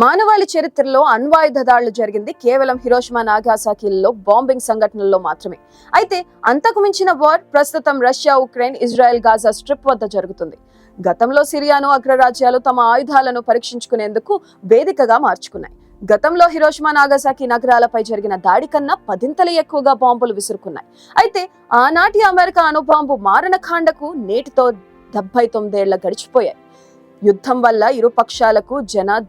మానవాళి చరిత్రలో అణ్వాయుధ దాడులు జరిగింది కేవలం హిరోషిమా నాగాసాకిల్లో బాంబింగ్ సంఘటనల్లో మాత్రమే. అయితే అంతకు మించిన వార్ ప్రస్తుతం Russia, Ukraine, Israel, Gaza strip వద్ద జరుగుతుంది. గతంలో సిరియాను అగ్రరాజ్యాలు తమ ఆయుధాలను పరీక్షించుకునేందుకు వేదికగా మార్చుకున్నాయి. గతంలో హిరోషిమా, నాగాసాకి నగరాలపై జరిగిన దాడి కన్నా పదింతలు ఎక్కువగా బాంబులు విసురుకున్నాయి. అయితే ఆనాటి అమెరికా అణుబాంబు మారణకాండకు నేటితో 79 ఏళ్ల గడిచిపోయాయి. యుద్ధం వల్ల ఇరు పక్షాలకు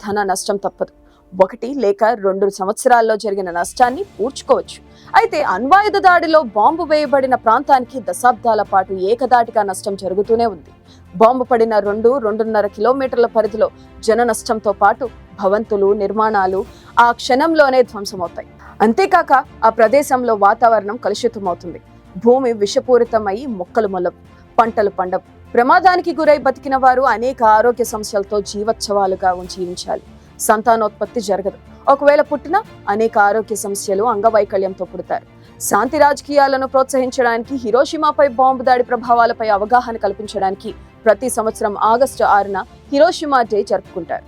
ధన నష్టం తప్పదు. 1 లేక 2 సంవత్సరాల్లో జరిగిన నష్టాన్ని పూడ్చుకోవచ్చు. అయితే అణ్వాయుధ దాడిలో బాంబు వేయబడిన ప్రాంతానికి దశాబ్దాల పాటు ఏకదాటిగా నష్టం జరుగుతూనే ఉంది. బాంబు పడిన 2-2.5 కిలోమీటర్ల పరిధిలో జన నష్టంతో పాటు భవంతులు, నిర్మాణాలు ఆ క్షణంలోనే ధ్వంసమవుతాయి. అంతేకాక ఆ ప్రదేశంలో వాతావరణం కలుషితమవుతుంది. భూమి విషపూరితమై మొక్కలు మొలవు, పంటలు పండవు. ప్రమాదానికి గురై బతికిన వారు అనేక ఆరోగ్య సమస్యలతో జీవోత్సవాలుగా జీవించాలి. సంతానోత్పత్తి జరగదు. ఒకవేళ పుట్టినా అనేక ఆరోగ్య సమస్యలు, అంగవైకల్యంతో పుడతారు. శాంతి రాజకీయాలను ప్రోత్సహించడానికి, హిరోషిమాపై బాంబు దాడి ప్రభావాలపై అవగాహన కల్పించడానికి ప్రతి సంవత్సరం ఆగస్టు 6న హిరోషిమా డే జరుపుకుంటారు.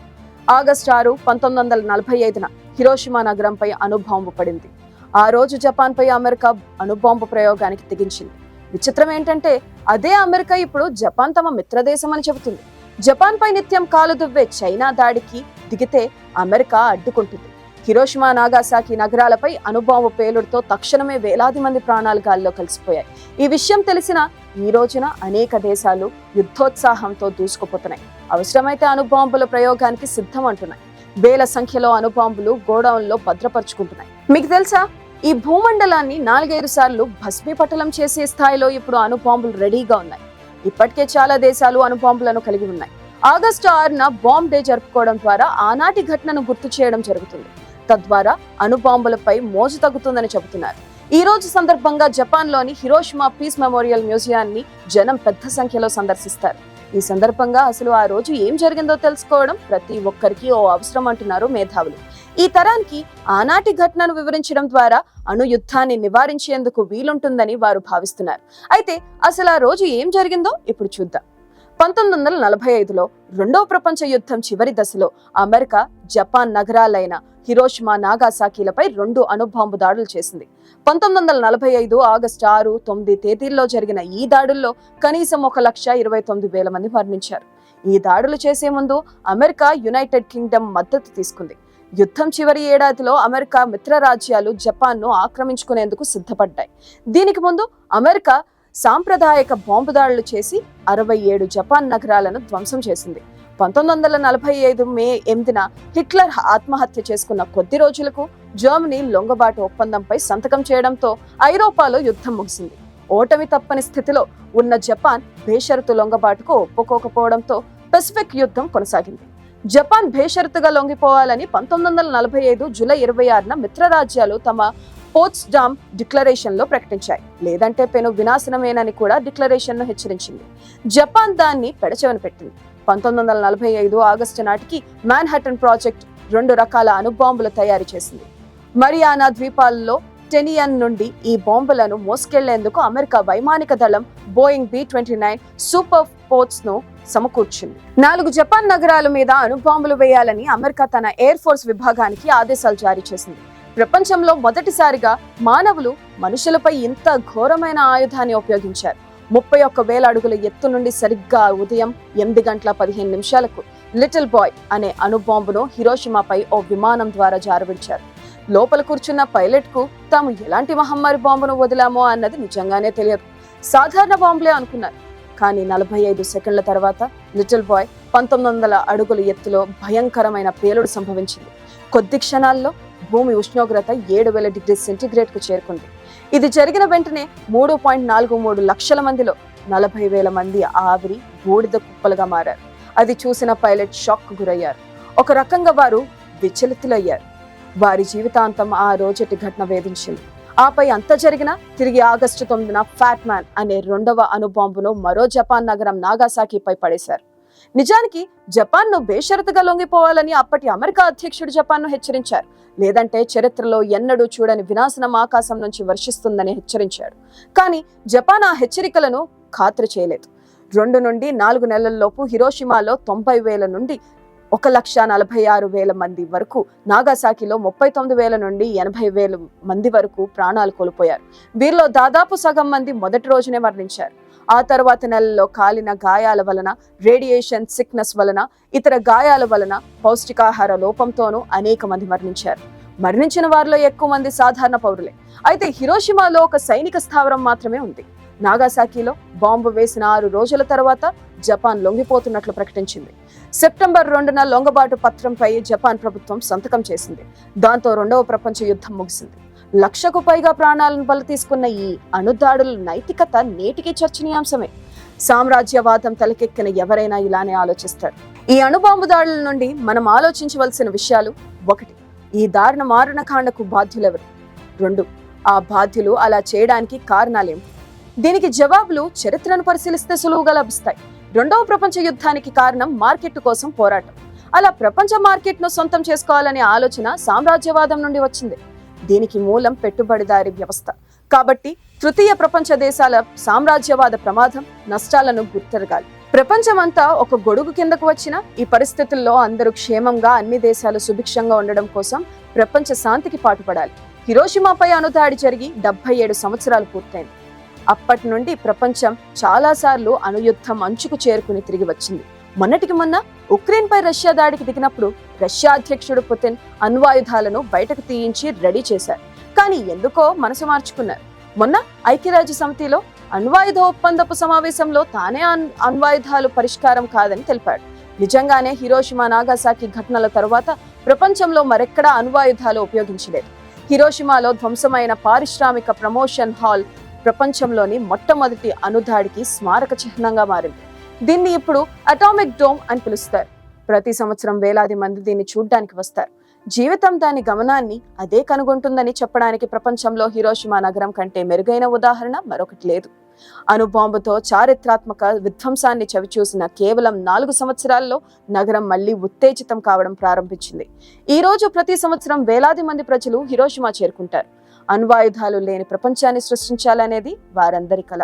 ఆగస్టు 6, 1945న హిరోషిమా నగరంపై అణుబాంబు పడింది. ఆ రోజు జపాన్పై అమెరికా అణుబాంబు ప్రయోగానికి తెగించింది. విచిత్రం ఏంటంటే అదే అమెరికా ఇప్పుడు జపాన్ తమ మిత్రదేశం అని చెబుతుంది. జపాన్ పై నిత్యం కాలు దువ్వే చైనా దాడికి దిగితే అమెరికా అడ్డుకుంటుంది. హిరోషిమా, నాగాసాకి నగరాలపై అణుబాంబు పేలుడుతో తక్షణమే వేలాది మంది ప్రాణాలు గాల్లో కలిసిపోయాయి. ఈ విషయం తెలిసిన ఈ రోజున అనేక దేశాలు యుద్ధోత్సాహంతో దూసుకుపోతున్నాయి. అవసరమైతే అణుబాంబుల ప్రయోగానికి సిద్ధం అంటున్నాయి. వేల సంఖ్యలో అణుబాంబులు గోడౌన్లో భద్రపరుచుకుంటున్నాయి. మీకు తెలుసా, ఈ భూమండలాన్ని 4-5 సార్లు భస్మీపటలం చేసే స్థాయిలో ఇప్పుడు అణుబాంబులు రెడీగా ఉన్నాయి. ఇప్పటికే చాలా దేశాలు అణుబాంబులను కలిగి ఉన్నాయి. ఆగస్టు 6న బాంబ్ డే జరుపుకోవడం ద్వారా ఆనాటి ఘటనను గుర్తు చేయడం జరుగుతుంది. తద్వారా అణుబాంబులపై మోజు తగ్గుతుందని చెబుతున్నారు. ఈ రోజు సందర్భంగా జపాన్లోని హిరోషిమా పీస్ మెమోరియల్ మ్యూజియాన్ని జనం పెద్ద సంఖ్యలో సందర్శిస్తారు. ఈ సందర్భంగా అసలు ఆ రోజు ఏం జరిగిందో తెలుసుకోవడం ప్రతి ఒక్కరికి ఓ అవసరం అంటున్నారు మేధావులు. ఈ తరానికి ఆనాటి ఘటనను వివరించడం ద్వారా అణు యుద్ధాన్ని నివారించేందుకు వీలుంటుందని వారు భావిస్తున్నారు. అయితే అసలు ఆ రోజు ఏం జరిగిందో ఇప్పుడు చూద్దాం. 1945లో రెండవ ప్రపంచ యుద్ధం చివరి దశలో అమెరికా జపాన్ నగరాలైన హిరోషిమా, నాగాసాకిలపై 2 అణుబాంబు దాడులు చేసింది. 1945 ఆగస్టు 6, 9 తేదీల్లో జరిగిన ఈ దాడుల్లో కనీసం 1,29,000 మంది మరణించారు. ఈ దాడులు చేసే ముందు అమెరికా, యునైటెడ్ కింగ్డమ్ మద్దతు తీసుకుంది. యుద్ధం చివరి ఏడాదిలో అమెరికా మిత్ర రాజ్యాలు జపాన్ను ఆక్రమించుకునేందుకు సిద్ధపడ్డాయి. దీనికి ముందు అమెరికా సాంప్రదాయక బాంబు దాడులు చేసి 67 జపాన్ నగరాలను ధ్వంసం చేసింది. 1945 మే 8న హిట్లర్ ఆత్మహత్య చేసుకున్న కొద్ది రోజులకు జర్మనీ లొంగబాటు ఒప్పందంపై సంతకం చేయడంతో ఐరోపాలో యుద్ధం ముగిసింది. ఓటమి తప్పని స్థితిలో ఉన్న జపాన్ బేషరతు లొంగబాటుకు ఒప్పుకోకపోవడంతో పెసిఫిక్ యుద్ధం కొనసాగింది. జపాన్ బేషరతుగా లొంగిపోవాలని 1945 జూలై 26న మిత్రరాజ్యాలు తమ పోట్స్డామ్ డిక్లరేషన్ లో ప్రకటించాయి. లేదంటే పెను వినాశనమేనని కూడా డిక్లరేషన్ ను హెచ్చరించింది. జపాన్ దాన్ని పెడచెవిన పెట్టింది. 1945 ఆగస్టు నాటికి మాన్హాటన్ ప్రాజెక్ట్ 2 రకాల అణుబాంబులు తయారు చేసింది. మరియానా ద్వీపాలలో టెనియన్ నుండి ఈ బాంబులను మోసుకెళ్లేందుకు అమెరికా వైమానిక దళం బోయింగ్ B-29 సూపర్ ఫోర్స్ ను సమకూర్చింది. 4 జపాన్ నగరాల మీద అణుబాంబులు వేయాలని అమెరికా తన ఎయిర్ ఫోర్స్ విభాగానికి ఆదేశాలు జారీ చేసింది. ప్రపంచంలో మొదటిసారిగా మానవులు మనుషులపై ఇంత ఘోరమైన ఆయుధాన్ని ఉపయోగించారు. 31,000 అడుగుల ఎత్తు నుండి సరిగ్గా ఉదయం 8:15 లిటిల్ బాయ్ అనే అణుబాంబును హిరోషిమాపై ఓ విమానం ద్వారా జారవిడిచారు. లోపల కూర్చున్న పైలట్ కు తాము ఎలాంటి మహమ్మారి బాంబును వదిలామో అన్నది నిజంగానే తెలియదు. సాధారణ బాంబులే అనుకున్నారు. కానీ 45 సెకండ్ల తర్వాత లిటిల్ బాయ్ 1900 అడుగుల ఎత్తులో భయంకరమైన పేలుడు సంభవించింది. కొద్ది క్షణాల్లో భూమి ఉష్ణోగ్రత 7,000 డిగ్రీ సెంటీగ్రేడ్కు చేరుకుంది. ఇది జరిగిన వెంటనే 3.43 లక్షల మందిలో 40,000 మంది ఆవిరి బూడిద కుప్పలుగా మారారు. అది చూసిన పైలట్ షాక్ గురయ్యారు. ఒక రకంగా వారు విచలితులయ్యారు. వారి జీవితాంతం ఆ రోజటి ఘటన వేధించింది. ఆపై అంత జరిగినా తిరిగి ఆగస్టు 9న ఫ్యాట్ మ్యాన్ అనే 2వ అణుబాంబును మరో జపాన్ నగరం నాగాసాకిపై పడేశారు. నిజానికి జపాన్ను బేషరతుగా లొంగిపోవాలని అప్పటి అమెరికా అధ్యక్షుడు జపాన్ను హెచ్చరించారు. లేదంటే చరిత్రలో ఎన్నడూ చూడని వినాశనం ఆకాశం నుంచి వర్షిస్తుందని హెచ్చరించాడు. కానీ జపాన్ ఆ హెచ్చరికలను ఖాతరు చేయలేదు. 2 నుండి 4 నెలల్లోపు హిరోషిమాలో 90,000 నుండి 1,46,000 మంది వరకు, నాగాసాకిలో 39,000 నుండి 80,000 మంది వరకు ప్రాణాలు కోల్పోయారు. వీరిలో దాదాపు సగం మంది మొదటి రోజునే మరణించారు. ఆ తర్వాత నెలల్లో కాలిన గాయాల వలన, రేడియేషన్ సిక్నెస్ వలన, ఇతర గాయాల వలన, పౌష్టికాహార లోపంతోనూ అనేక మంది మరణించారు. మరణించిన వారిలో ఎక్కువ మంది సాధారణ పౌరులే. అయితే హిరోషిమాలో ఒక సైనిక స్థావరం మాత్రమే ఉంది. నాగాసాకిలో బాంబు వేసిన 6 రోజుల తర్వాత జపాన్ లొంగిపోతున్నట్లు ప్రకటించింది. సెప్టెంబర్ 2న లొంగబాటు పత్రంపై జపాన్ ప్రభుత్వం సంతకం చేసింది. దాంతో రెండవ ప్రపంచ యుద్ధం ముగిసింది. 1,00,000కు పైగా ప్రాణాలను బలి తీసుకున్న ఈ అణుదాడుల నైతికత నేటికి చర్చనీయాంశమే. సామ్రాజ్యవాదం తలకెక్కిన ఎవరైనా ఇలానే ఆలోచిస్తారు. ఈ అణుబాంబు దాడుల నుండి మనం ఆలోచించవలసిన విషయాలు: 1. ఈ దారుణ మారణకాండకు బాధ్యులెవరు? 2. ఆ బాధ్యులు అలా చేయడానికి కారణాలేమిటి? దీనికి జవాబులు చరిత్రను పరిశీలిస్తే సులువుగా లభిస్తాయి. రెండవ ప్రపంచ యుద్ధానికి కారణం మార్కెట్ కోసం పోరాటం. అలా ప్రపంచ మార్కెట్ను సొంతం చేసుకోవాలనే ఆలోచన సామ్రాజ్యవాదం నుండి వచ్చింది. దీనికి మూలం పెట్టుబడిదారీ వ్యవస్థ. కాబట్టి తృతీయ ప్రపంచ దేశాల సామ్రాజ్యవాద ప్రమాదం, నష్టాలను గుర్తెరగాలి. ప్రపంచమంతా ఒక గొడుగు కిందకు వచ్చిన ఈ పరిస్థితుల్లో అందరూ క్షేమంగా, అన్ని దేశాలు సుభిక్షంగా ఉండడం కోసం ప్రపంచ శాంతికి పాటుపడాలి. హిరోషిమాపై అణుదాడి జరిగి 77 సంవత్సరాలు పూర్తయింది. అప్పటి నుండి ప్రపంచం చాలాసార్లు అణుయుద్ధం అంచుకు చేరుకుని తిరిగి వచ్చింది. మొన్నటికి మొన్న ఉక్రెయిన్ పై రష్యా దాడికి దిగినప్పుడు రష్యా అధ్యక్షుడు పుతిన్ అణ్వాయుధాలను బయటకు తీయించి రెడీ చేశారు. కానీ ఎందుకో మనసు మార్చుకున్నారు. మొన్న ఐక్యరాజ్య సమితిలో అణ్వాయుధ ఒప్పందపు సమావేశంలో తానే అణ్వాయుధాలు పరిష్కారం కాదని తెలిపాడు. నిజంగానే హిరోషిమా, నాగాసాకి ఘటనల తరువాత ప్రపంచంలో మరెక్కడా అణ్వాయుధాలు ఉపయోగించలేదు. హిరోషిమాలో ధ్వంసమైన పారిశ్రామిక ప్రమోషన్ హాల్ ప్రపంచంలోని మొట్టమొదటి అణుదాడికి స్మారక చిహ్నంగా మారింది. దీన్ని ఇప్పుడు అటామిక్ డోమ్ అని పిలుస్తారు. ప్రతి సంవత్సరం వేలాది మంది దీన్ని చూడ్డానికి వస్తారు. జీవితం దాని గమనాన్ని అదే కనుగొంటుందని చెప్పడానికి ప్రపంచంలో హిరోషిమా నగరం కంటే మెరుగైన ఉదాహరణ మరొకటి లేదు. అణుబాంబుతో చారిత్రాత్మక విధ్వంసాన్ని చవిచూసిన కేవలం 4 సంవత్సరాల్లో నగరం మళ్లీ ఉత్తేజితం కావడం ప్రారంభించింది. ఈ రోజు ప్రతి సంవత్సరం వేలాది మంది ప్రజలు హిరోషిమా చేరుకుంటారు. అణ్వాయుధాలు లేని ప్రపంచాన్ని సృష్టించాలనేది వారందరి కల.